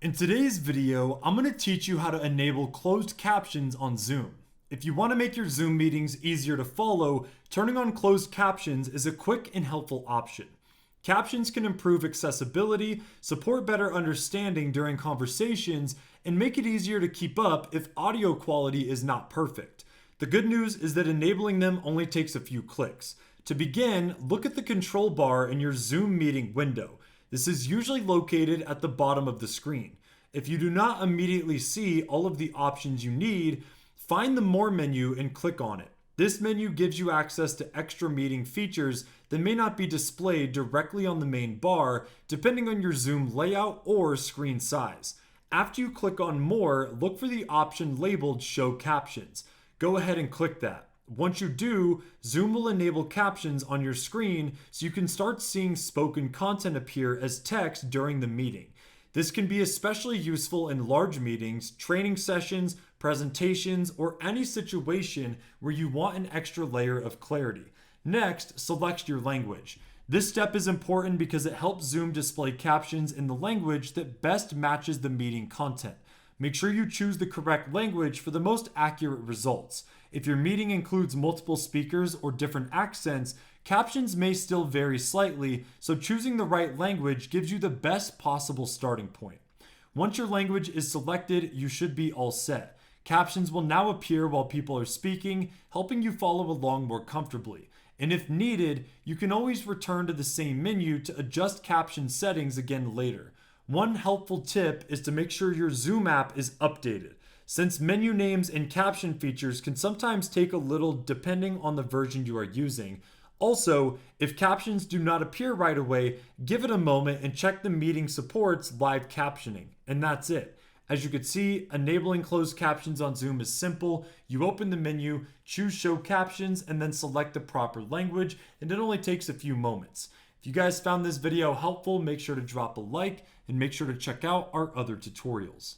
In today's video, I'm going to teach you how to enable closed captions on Zoom. If you want to make your Zoom meetings easier to follow, turning on closed captions is a quick and helpful option. Captions can improve accessibility, support better understanding during conversations, and make it easier to keep up if audio quality is not perfect. The good news is that enabling them only takes a few clicks. To begin, look at the control bar in your Zoom meeting window. This is usually located at the bottom of the screen. If you do not immediately see all of the options you need, find the More menu and click on it. This menu gives you access to extra meeting features that may not be displayed directly on the main bar, depending on your Zoom layout or screen size. After you click on More, look for the option labeled Show Captions. Go ahead and click that. Once you do, Zoom will enable captions on your screen so you can start seeing spoken content appear as text during the meeting. This can be especially useful in large meetings, training sessions, presentations, or any situation where you want an extra layer of clarity. Next, select your language. This step is important because it helps Zoom display captions in the language that best matches the meeting content. Make sure you choose the correct language for the most accurate results. If your meeting includes multiple speakers or different accents, captions may still vary slightly, so choosing the right language gives you the best possible starting point. Once your language is selected, you should be all set. Captions will now appear while people are speaking, helping you follow along more comfortably. And if needed, you can always return to the same menu to adjust caption settings again later. One helpful tip is to make sure your Zoom app is updated, since menu names and caption features can sometimes take a little depending on the version you are using. Also, if captions do not appear right away, give it a moment and check the meeting supports live captioning. And that's it. As you can see, enabling closed captions on Zoom is simple. You open the menu, choose Show Captions, and then select the proper language, and it only takes a few moments. If you guys found this video helpful, make sure to drop a like and make sure to check out our other tutorials.